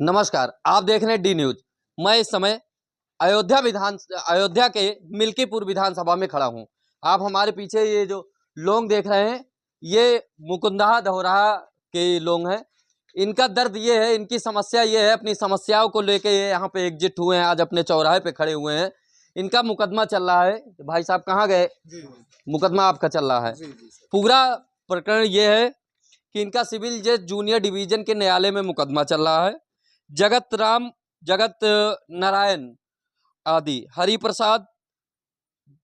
नमस्कार, आप देख रहे हैं डी न्यूज। मैं इस समय अयोध्या के मिल्कीपुर विधानसभा में खड़ा हूं। आप हमारे पीछे ये जो लोग देख रहे हैं, ये मुकुंदहा धौराहा के लोग हैं। इनका दर्द ये है, इनकी समस्या ये है, अपनी समस्याओं को लेके ये यहाँ पे एकजुट हुए हैं, आज अपने चौराहे पे खड़े हुए हैं। इनका मुकदमा चल रहा है। भाई साहब कहाँ गए? मुकदमा आपका चल रहा है। पूरा प्रकरण ये है कि इनका सिविल जज जूनियर डिवीजन के न्यायालय में मुकदमा चल रहा है। जगत नारायण आदि हरिप्रसाद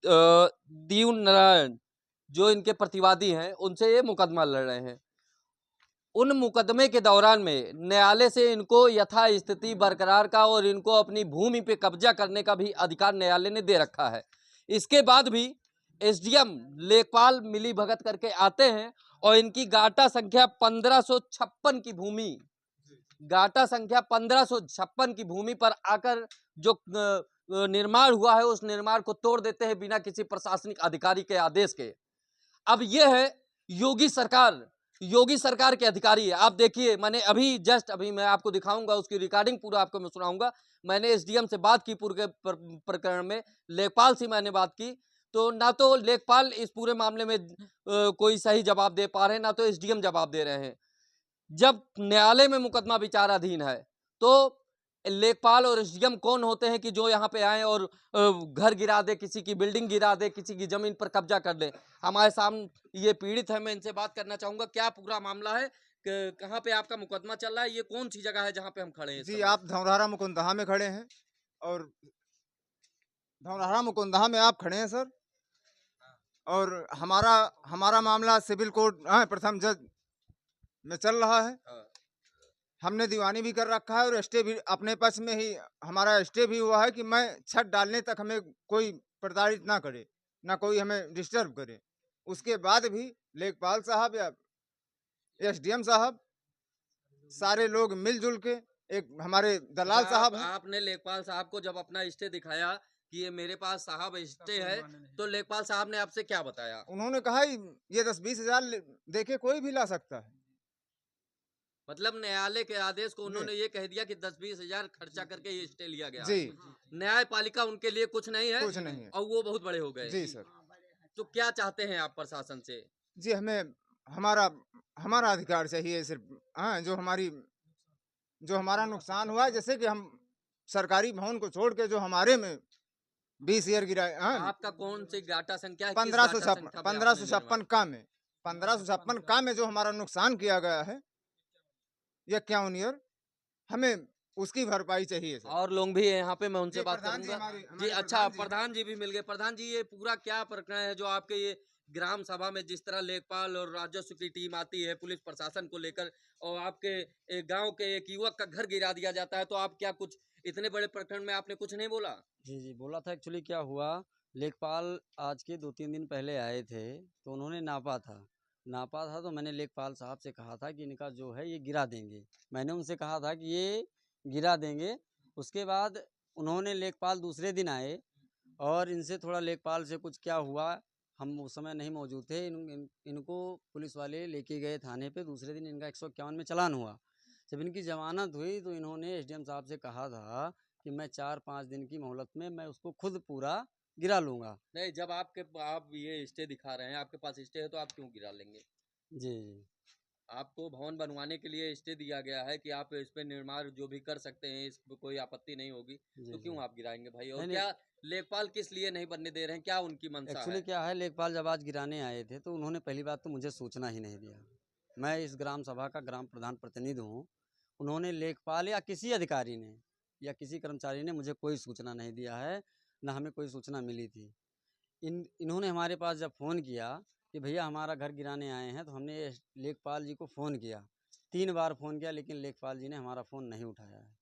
दीव नारायण जो इनके प्रतिवादी हैं, उनसे ये मुकदमा लड़ रहे हैं। उन मुकदमे के दौरान में न्यायालय से इनको यथा स्थिति बरकरार का और इनको अपनी भूमि पे कब्जा करने का भी अधिकार न्यायालय ने दे रखा है। इसके बाद भी एसडीएम लेखपाल मिली भगत करके आते हैं और इनकी गाटा संख्या 1556 की भूमि की भूमि पर आकर जो निर्माण हुआ है, उस निर्माण को तोड़ देते हैं बिना किसी प्रशासनिक अधिकारी के आदेश के। अब यह है योगी सरकार के अधिकारी है। आप देखिए, मैंने अभी मैं आपको दिखाऊंगा, उसकी रिकॉर्डिंग पूरा आपको मैं सुनाऊंगा। मैंने एसडीएम से बात की पूरे प्रकरण में, लेखपाल से मैंने बात की, तो ना तो लेखपाल इस पूरे मामले में कोई सही जवाब दे पा रहे हैं, ना तो एसडीएम जवाब दे रहे हैं। जब न्यायालय में मुकदमा विचाराधीन है तो लेखपाल और एसडीएम कौन होते हैं कि जो यहाँ पे आए और घर गिरा दे, किसी की बिल्डिंग गिरा दे, किसी की जमीन पर कब्जा कर ले। हमारे सामने ये पीड़ित है, मैं इनसे बात करना चाहूंगा। क्या पूरा मामला है? कहाँ पे आपका मुकदमा चल रहा है? ये कौन सी जगह है जहाँ पे हम खड़े हैं? जी, आप धौरहरा मुकुंदहा में खड़े हैं और धौरहरा मुकुंदहा में आप खड़े हैं सर। और हमारा हमारा मामला सिविल कोर्ट प्रथम जज में चल रहा है। हमने दीवानी भी कर रखा है और स्टे भी अपने पक्ष में ही हमारा स्टे भी हुआ है कि मैं छत डालने तक हमें कोई प्रताड़ित ना करे, ना कोई हमें डिस्टर्ब करे। उसके बाद भी लेखपाल साहब या एसडीएम साहब सारे लोग मिलजुल के, एक हमारे दलाल साहब हैं। आपने लेखपाल साहब को जब अपना स्टे दिखाया कि ये मेरे पास साहब स्टे है, तो लेखपाल साहब ने आपसे क्या बताया? उन्होंने कहा ये 10-20 हजार देके कोई भी ला सकता है। मतलब न्यायालय के आदेश को उन्होंने ये कह दिया कि 10-20 हजार खर्चा करके ये स्टे लिया गया जी। है। न्यायपालिका उनके लिए कुछ नहीं है, कुछ नहीं है और वो बहुत बड़े हो गए। जी सर। तो क्या चाहते हैं आप प्रशासन से? जी, हमें हमारा हमारा अधिकार चाहिए सिर्फ। जो हमारा नुकसान हुआ है, जैसे कि हम सरकारी भवन को छोड़ के जो हमारे में 20 ईयर गिराए आपका कौन सी गाटा संख्या है? 1556 का में 1556 का में जो हमारा नुकसान किया गया है, यह क्या ईयर, हमें उसकी भरपाई चाहिए सर। और लोग भी है यहाँ पे, मैं उनसे बात प्रधान जी करूंगा। जी हमारे अच्छा, प्रधान जी भी मिल गए। प्रधान जी, ये पूरा क्या प्रकरण है जो आपके ये ग्राम सभा में जिस तरह लेखपाल और राजस्व की टीम आती है पुलिस प्रशासन को लेकर, और आपके गांव के एक युवक का घर गिरा दिया जाता है, तो आप क्या कुछ इतने बड़े प्रकरण में आपने कुछ नहीं बोला? जी बोला था। एक्चुअली क्या हुआ, लेखपाल आज के 2-3 दिन पहले आए थे, तो उन्होंने नापा था तो मैंने लेखपाल साहब से कहा था कि इनका जो है ये गिरा देंगे। मैंने उनसे कहा था कि ये गिरा देंगे। उसके बाद उन्होंने लेखपाल दूसरे दिन आए और इनसे थोड़ा लेखपाल से कुछ क्या हुआ, हम उस समय नहीं मौजूद थे। इनको पुलिस वाले लेके गए थाने पे। दूसरे दिन इनका 151 में चालान हुआ। जब इनकी जमानत हुई तो इन्होंने एसडीएम साहब से कहा था कि मैं 4-5 दिन की मोहलत में मैं उसको खुद पूरा गिरा लूँगा। नहीं, जब आप ये स्टे दिखा रहे हैं, आपके पास स्टे है, तो आप क्यों गिरा लेंगे? जी। आपको भवन बनवाने के लिए स्टे दिया गया है कि आप इस पे निर्माण जो भी कर सकते हैं, इस पे कोई आपत्ति नहीं होगी, तो क्यों आप गिराएंगे भाई? और नहीं, क्या लेखपाल किस लिए नहीं बनने दे रहे हैं? क्या उनकी मंशा एक्चुअली है? क्या है, लेखपाल जब आज गिराने आए थे तो उन्होंने पहली बात तो मुझे सूचना ही नहीं दिया। मैं इस ग्राम सभा का ग्राम प्रधान प्रतिनिधि हूँ। उन्होंने लेखपाल या किसी अधिकारी ने या किसी कर्मचारी ने मुझे कोई सूचना नहीं दिया है, ना हमें कोई सूचना मिली थी। इन्होंने हमारे पास जब फ़ोन किया कि भैया हमारा घर गिराने आए हैं, तो हमने लेखपाल जी को फ़ोन किया। 3 बार फ़ोन किया, लेकिन लेखपाल जी ने हमारा फ़ोन नहीं उठाया है।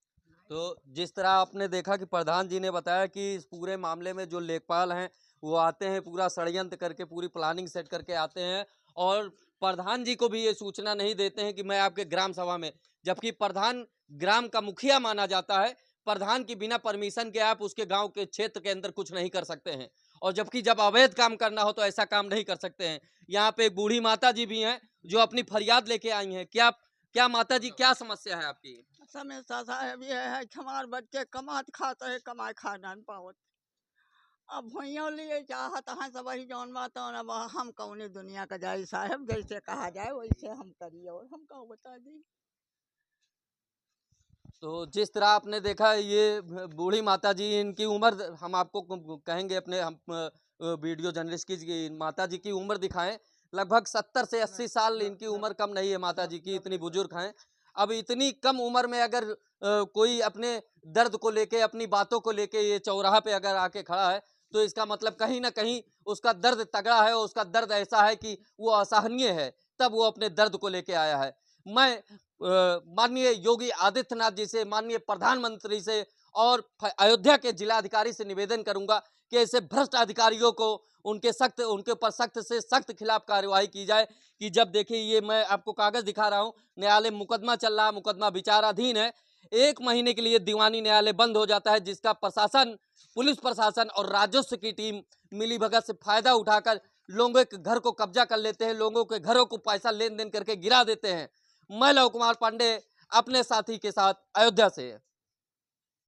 तो जिस तरह आपने देखा कि प्रधान जी ने बताया कि इस पूरे मामले में जो लेखपाल हैं, वो आते हैं पूरा षड्यंत्र करके, पूरी प्लानिंग सेट करके आते हैं, और प्रधान जी को भी ये सूचना नहीं देते हैं कि मैं आपके ग्राम सभा में, जबकि प्रधान ग्राम का मुखिया माना जाता है। प्रधान की बिना परमिशन के आप उसके गांव के क्षेत्र के अंदर कुछ नहीं कर सकते हैं, और जबकि जब अवैध काम करना हो तो ऐसा काम नहीं कर सकते हैं। यहाँ पे एक बूढ़ी माता जी भी हैं जो अपनी फरियाद लेके आई हैं। क्या क्या माता जी, क्या समस्या है आपकी? समस्या साहब ये है कि हमारे बच्चे कमात खाते है, कमाए खाना नहीं पावत। अब भैया लिए चाहत है सब वही जौन बात है, अब हम कौन दुनिया का जाए साहब, जैसे कहा जाए वैसे हम करिए, और हम कहो बता दी। तो जिस तरह आपने देखा ये बूढ़ी माता जी, इनकी उम्र हम आपको कहेंगे अपने हम वीडियो जर्नलिस्ट की माता जी की उम्र दिखाएं, लगभग 70 से 80 साल इनकी उम्र कम नहीं है माता जी की, इतनी बुजुर्ग हैं। अब इतनी कम उम्र में अगर कोई अपने दर्द को लेके, अपनी बातों को लेके ये चौराहा पे अगर आके खड़ा है, तो इसका मतलब कहीं ना कहीं उसका दर्द तगड़ा है, उसका दर्द ऐसा है कि वो असहनीय है, तब वो अपने दर्द को लेके आया है। मैं माननीय योगी आदित्यनाथ जी से, माननीय प्रधानमंत्री से और अयोध्या के जिलाधिकारी से निवेदन करूंगा कि ऐसे भ्रष्ट अधिकारियों को उनके ऊपर सख्त से सख्त खिलाफ कार्यवाही की जाए। कि जब देखिए ये मैं आपको कागज दिखा रहा हूं, न्यायालय मुकदमा चल रहा, मुकदमा विचाराधीन है, 1 महीने के लिए दीवानी न्यायालय बंद हो जाता है, जिसका प्रशासन, पुलिस प्रशासन और राजस्व की टीम मिलीभगत से फायदा उठाकर लोगों के घर को कब्जा कर लेते हैं, लोगों के घरों को पैसा लेन देन करके गिरा देते हैं। मैं लव कुमार पांडे अपने साथी के साथ अयोध्या से।